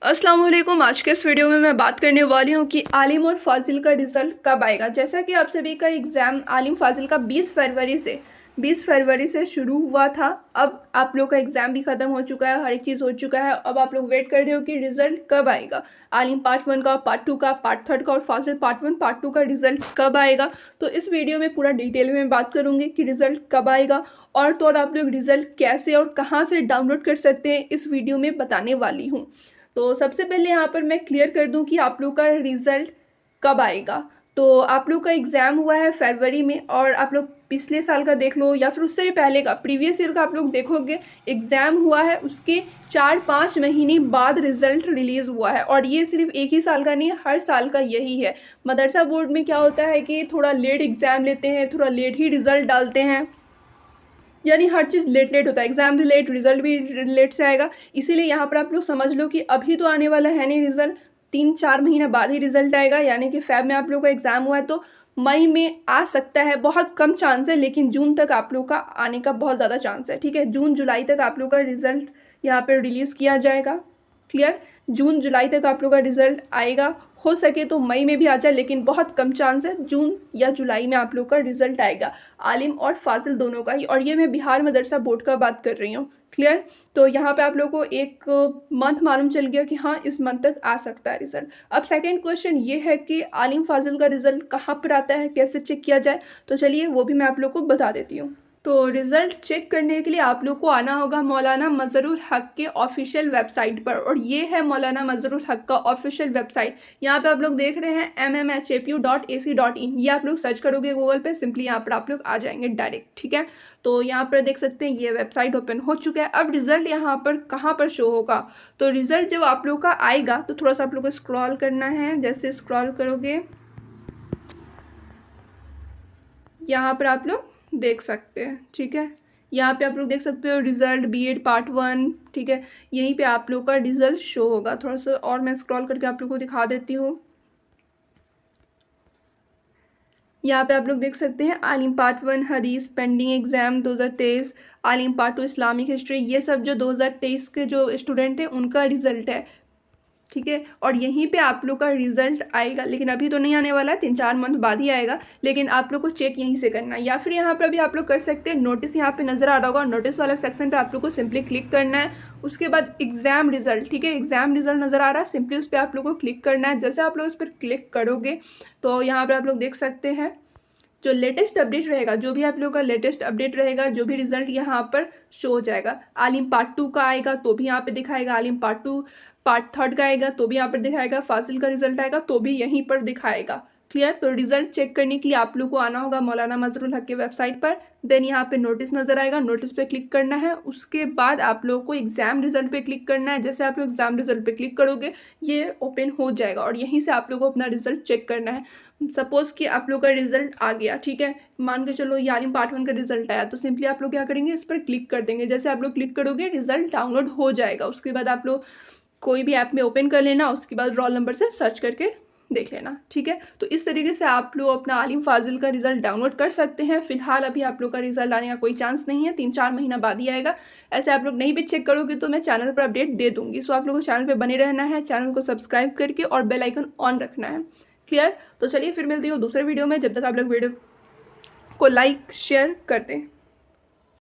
अस्सलाम वालेकुम। आज के इस वीडियो में मैं बात करने वाली हूँ कि आलिम और फाजिल का रिज़ल्ट कब आएगा। जैसा कि आप सभी का एग्ज़ाम आलिम फाजिल का 20 फरवरी से शुरू हुआ था। अब आप लोग का एग्ज़ाम भी ख़त्म हो चुका है, हर एक चीज़ हो चुका है। अब आप लोग वेट कर रहे हो कि रिज़ल्ट कब आएगा, आलिम पार्ट 1 का, पार्ट 2 का, पार्ट 3 का और फाजिल पार्ट 1 पार्ट 2 का रिज़ल्ट कब आएगा। तो इस वीडियो में पूरा डिटेल में बात करूँगी कि रिज़ल्ट कब आएगा और तो और आप लोग रिज़ल्ट कैसे और कहाँ से डाउनलोड कर सकते हैं, इस वीडियो में बताने वाली हूँ। तो सबसे पहले यहाँ पर मैं क्लियर कर दूँ कि आप लोग का रिज़ल्ट कब आएगा। तो आप लोग का एग्ज़ाम हुआ है फरवरी में और आप लोग पिछले साल का देख लो या फिर उससे भी पहले का प्रीवियस ईयर का आप लोग देखोगे, एग्ज़ाम हुआ है उसके 4-5 महीने बाद रिज़ल्ट रिलीज़ हुआ है। और ये सिर्फ एक ही साल का नहीं है, हर साल का यही है। मदरसा बोर्ड में क्या होता है कि थोड़ा लेट एग्ज़ाम लेते हैं, थोड़ा लेट ही रिज़ल्ट डालते हैं, यानी हर चीज़ लेट होता है। एग्ज़ाम भी लेट, रिज़ल्ट भी लेट से आएगा। इसीलिए यहाँ पर आप लोग समझ लो कि अभी तो आने वाला है नहीं रिज़ल्ट, 3-4 महीने बाद ही रिज़ल्ट आएगा। यानी कि फ़ेब में आप लोग का एग्ज़ाम हुआ है तो मई में आ सकता है, बहुत कम चांस है, लेकिन जून तक आप लोग का आने का बहुत ज़्यादा चांस है। ठीक है, जून जुलाई तक आप लोग का रिज़ल्ट यहाँ पर रिलीज़ किया जाएगा। क्लियर, जून जुलाई तक आप लोग का रिज़ल्ट आएगा। हो सके तो मई में भी आ जाए, लेकिन बहुत कम चांस है, जून या जुलाई में आप लोग का रिज़ल्ट आएगा, आलिम और फाजिल दोनों का ही। और ये मैं बिहार मदरसा बोर्ड का बात कर रही हूँ। क्लियर, तो यहाँ पे आप लोगों को एक मंथ मालूम चल गया कि हाँ इस मंथ तक आ सकता है रिज़ल्ट। अब सेकंड क्वेश्चन ये है कि आलिम फाजिल का रिज़ल्ट कहाँ पर आता है, कैसे चेक किया जाए, तो चलिए वो भी मैं आप लोग को बता देती हूँ। तो रिज़ल्ट चेक करने के लिए आप लोग को आना होगा मौलाना मज़हरुल हक़ के ऑफिशियल वेबसाइट पर, और ये है मौलाना मज़हरुल हक़ का ऑफिशियल वेबसाइट। यहाँ पे आप लोग देख रहे हैं mmhapu.ac.in, ये आप लोग सर्च करोगे गूगल पे, सिंपली यहाँ पर आप लोग आ जाएंगे डायरेक्ट। ठीक है, तो यहाँ पर देख सकते हैं ये वेबसाइट ओपन हो चुका है। अब रिज़ल्ट यहाँ पर कहाँ पर शो होगा, तो रिज़ल्ट जब आप लोग का आएगा तो थोड़ा सा आप लोग को स्क्रॉल करना है। जैसे स्क्रॉल करोगे यहाँ पर आप लोग देख सकते हैं। ठीक है, यहाँ पे आप लोग देख सकते हो रिज़ल्ट बीएड पार्ट 1। ठीक है, यहीं पे आप लोग का रिज़ल्ट शो होगा। थोड़ा सा और मैं स्क्रॉल करके आप लोग को दिखा देती हूँ। यहाँ पे आप लोग देख सकते हैं आलिम पार्ट 1 हदीस पेंडिंग एग्ज़ाम 2023, आलिम पार्ट 2 इस्लामिक हिस्ट्री, ये सब जो 2023 के जो स्टूडेंट हैं उनका रिज़ल्ट है। ठीक है, और यहीं पे आप लोग का रिज़ल्ट आएगा, लेकिन अभी तो नहीं आने वाला है, 3-4 मंथ बाद ही आएगा, लेकिन आप लोग को चेक यहीं से करना है। या फिर यहाँ पर भी आप लोग कर सकते हैं, नोटिस यहाँ पे नज़र आ रहा होगा, नोटिस वाला सेक्शन पे आप लोग को सिंपली क्लिक करना है। उसके बाद एग्ज़ाम रिज़ल्ट, ठीक है, एग्ज़ाम रिज़ल्ट नज़र आ रहा है, सिंपली उस पर आप लोग को क्लिक करना है। जैसे आप लोग उस पर क्लिक करोगे तो यहाँ पर आप लोग देख सकते हैं जो लेटेस्ट अपडेट रहेगा, जो भी आप लोगों का लेटेस्ट अपडेट रहेगा, जो भी रिजल्ट यहाँ पर शो हो जाएगा। आलिम पार्ट 2 का आएगा तो भी यहाँ पे दिखाएगा, आलिम पार्ट 2 पार्ट 3 का आएगा तो भी यहाँ पर दिखाएगा, फाजिल का रिजल्ट आएगा तो भी यहीं पर दिखाएगा। क्लियर, तो रिजल्ट चेक करने के लिए आप लोग को आना होगा मौलाना मज़हरुल हक़ के वेबसाइट पर। देन यहाँ पे नोटिस नज़र आएगा, नोटिस पे क्लिक करना है। उसके बाद आप लोग को एग्ज़ाम रिजल्ट पे क्लिक करना है। जैसे आप लोग एग्ज़ाम रिजल्ट पे क्लिक करोगे ये ओपन हो जाएगा और यहीं से आप लोग को अपना रिजल्ट चेक करना है। सपोज़ कि आप लोग का रिजल्ट आ गया, ठीक है, मान के चलो ये आलिम पार्ट 1 का रिजल्ट आया, तो सिंपली आप लोग क्या करेंगे, इस पर क्लिक कर देंगे। जैसे आप लोग क्लिक करोगे रिजल्ट डाउनलोड हो जाएगा। उसके बाद आप लोग कोई भी ऐप में ओपन कर लेना, उसके बाद रोल नंबर से सर्च करके देख लेना। ठीक है, तो इस तरीके से आप लोग अपना आलिम फाजिल का रिजल्ट डाउनलोड कर सकते हैं। फिलहाल अभी आप लोग का रिजल्ट आने का कोई चांस नहीं है, 3-4 महीना बाद ही आएगा। ऐसे आप लोग नहीं भी चेक करोगे तो मैं चैनल पर अपडेट दे दूंगी। सो आप लोगों को चैनल पर बने रहना है, चैनल को सब्सक्राइब करके और बेल आइकन ऑन रखना है। क्लियर, तो चलिए फिर मिलती हूँ दूसरे वीडियो में। जब तक आप लोग वीडियो को लाइक शेयर कर दें।